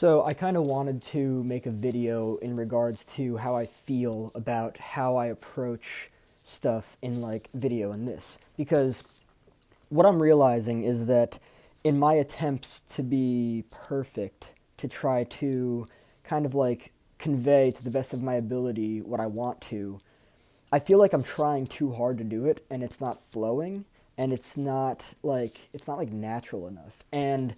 So I kind of wanted to make a video in regards to how I feel about how I approach stuff in like video and this, because what I'm realizing is that in my attempts to be perfect, to try to kind of like convey to the best of my ability what I want to, I feel like I'm trying too hard to do it and it's not flowing and it's not like natural enough. And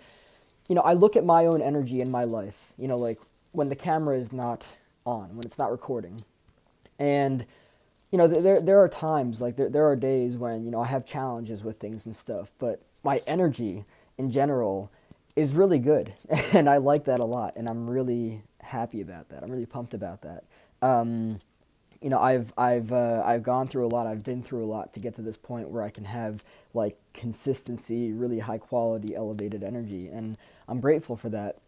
I look at my own energy in my life, like when the camera is not on, when it's not recording. And, there are times, like there are days when, I have challenges with things and stuff, but my energy in general is really good. And I like that a lot. And I'm really happy about that. I'm really pumped about that. Um, I've gone through a lot. I've been through a lot to get to this point where I can have like consistency, really high quality, elevated energy, and I'm grateful for that.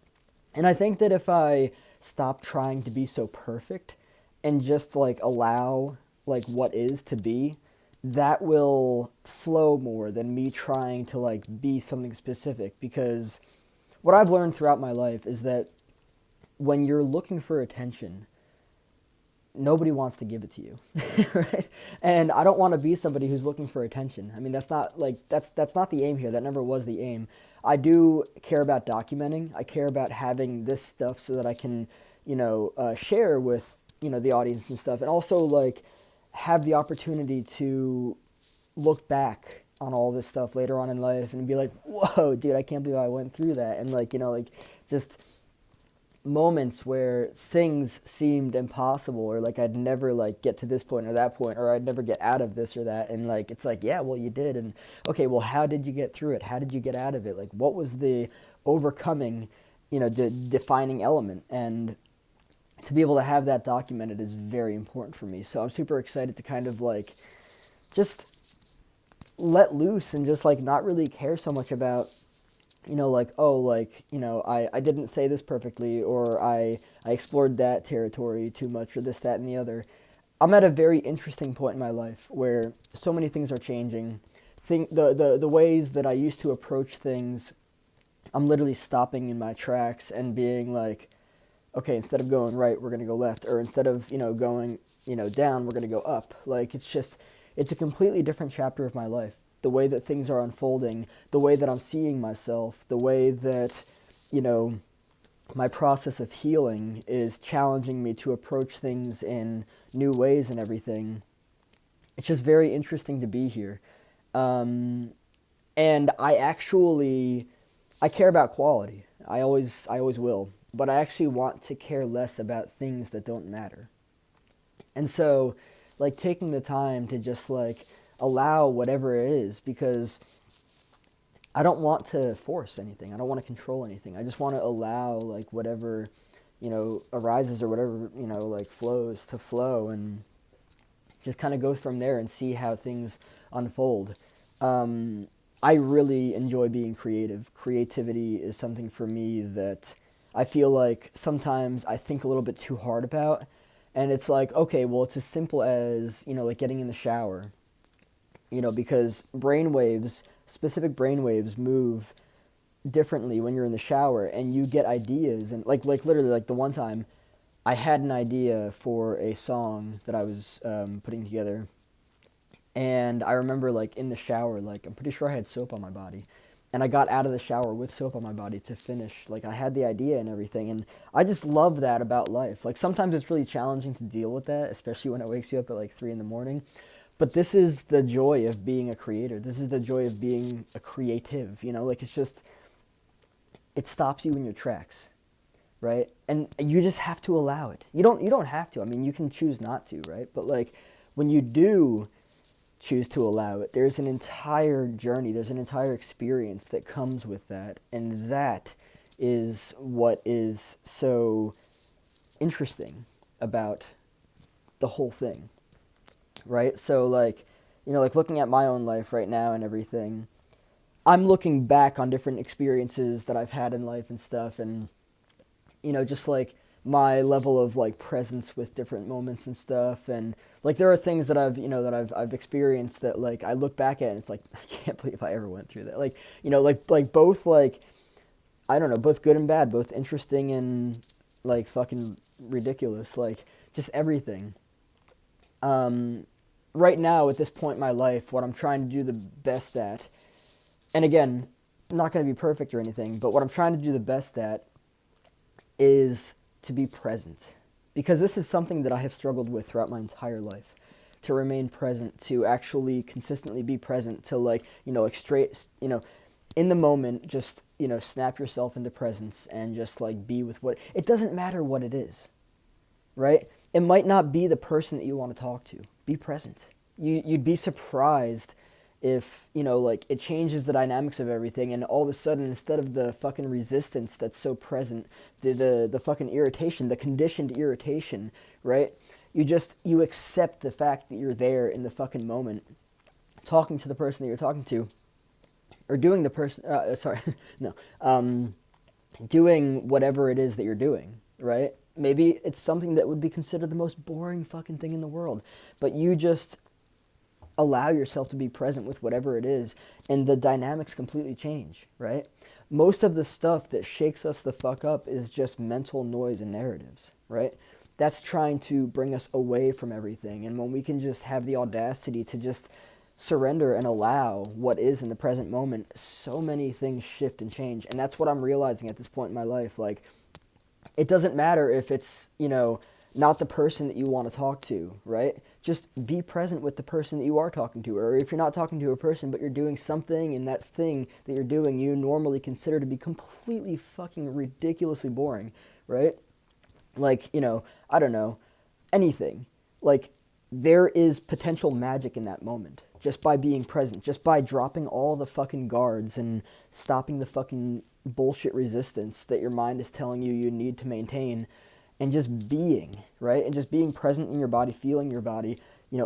And I think that if I stop trying to be so perfect and just like allow like what is to be, that will flow more than me trying to like be something specific. Because what I've learned throughout my life is that when you're looking for attention, nobody wants to give it to you. Right? And I don't want to be somebody who's looking for attention. I mean, that's not the aim here. That never was the aim. I do care about documenting. I care about having this stuff so that I can, share with, the audience and stuff, and also like have the opportunity to look back on all this stuff later on in life and be like, whoa, dude, I can't believe I went through that. And like, just moments where things seemed impossible, or like I'd never like get to this point or that point, or I'd never get out of this or that. And like it's like, yeah, well, you did. And okay, well, how did you get through it? How did you get out of it? Like what was the overcoming, defining element? And to be able to have that documented is very important for me. So I'm super excited to kind of like just let loose and just like not really care so much about, like, oh, like, I didn't say this perfectly, or I explored that territory too much, or this, that, and the other. I'm at a very interesting point in my life where so many things are changing. The ways that I used to approach things, I'm literally stopping in my tracks and being like, okay, instead of going right, we're going to go left, or instead of, going, down, we're going to go up. Like, it's a completely different chapter of my life. The way that things are unfolding, the way that I'm seeing myself, the way that, you know, my process of healing is challenging me to approach things in new ways and everything. It's just very interesting to be here. Um, and I care about quality. I always will. But I actually want to care less about things that don't matter. And so, like, taking the time to just, like, allow whatever it is, because I don't want to force anything. I don't want to control anything. I just want to allow, like, whatever, arises, or whatever, like, flows to flow, and just kind of go from there and see how things unfold. Um, I really enjoy being creative. Creativity is something for me that I feel like sometimes I think a little bit too hard about. And it's like, okay, well, it's as simple as, like getting in the shower, because specific brain waves move differently when you're in the shower, and you get ideas. And like literally, like the one time I had an idea for a song that I was putting together, and I remember, like, in the shower, like, I'm pretty sure I had soap on my body. And I got out of the shower with soap on my body to finish. Like, I had the idea and everything. And I just love that about life. Like, sometimes it's really challenging to deal with that, especially when it wakes you up at, like, 3 in the morning. But this is the joy of being a creator. This is the joy of being a creative. Like, it's just, it stops you in your tracks, right? And you just have to allow it. You don't have to. I mean, you can choose not to, right? But, like, when you do choose to allow it, there's an entire journey, there's an entire experience that comes with that. And that is what is so interesting about the whole thing, right? So, like, like looking at my own life right now and everything, I'm looking back on different experiences that I've had in life and stuff, and just like my level of like presence with different moments and stuff. And like there are things that I've experienced that, like, I look back at and it's like, I can't believe I ever went through that. Like, like both, like, I don't know, both good and bad, both interesting and like fucking ridiculous, like just everything. Um, right now at this point in my life, what I'm trying to do the best at, and again, I'm not going to be perfect or anything, but what I'm trying to do the best at is to be present. Because this is something that I have struggled with throughout my entire life. To remain present, to actually consistently be present, to like, like straight, in the moment, just, snap yourself into presence and just like be with what, it doesn't matter what it is, right? It might not be the person that you want to talk to. Be present. You'd be surprised if, like it changes the dynamics of everything, and all of a sudden, instead of the fucking resistance that's so present, the fucking irritation, the conditioned irritation, right? You accept the fact that you're there in the fucking moment, talking to the person that you're talking to, or doing the person, sorry, no, doing whatever it is that you're doing, right? Maybe it's something that would be considered the most boring fucking thing in the world, but you just allow yourself to be present with whatever it is, and the dynamics completely change, right? Most of the stuff that shakes us the fuck up is just mental noise and narratives, right? That's trying to bring us away from everything. And when we can just have the audacity to just surrender and allow what is in the present moment, so many things shift and change. And that's what I'm realizing at this point in my life. Like, it doesn't matter if it's, not the person that you want to talk to, right? Just be present with the person that you are talking to. Or if you're not talking to a person, but you're doing something, and that thing that you're doing you normally consider to be completely fucking ridiculously boring, right? Like, I don't know, anything. Like, there is potential magic in that moment just by being present, just by dropping all the fucking guards and stopping the fucking bullshit resistance that your mind is telling you need to maintain, and just being, right? And just being present in your body, feeling your body,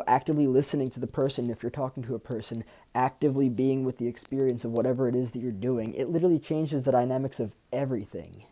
actively listening to the person if you're talking to a person, actively being with the experience of whatever it is that you're doing. It literally changes the dynamics of everything,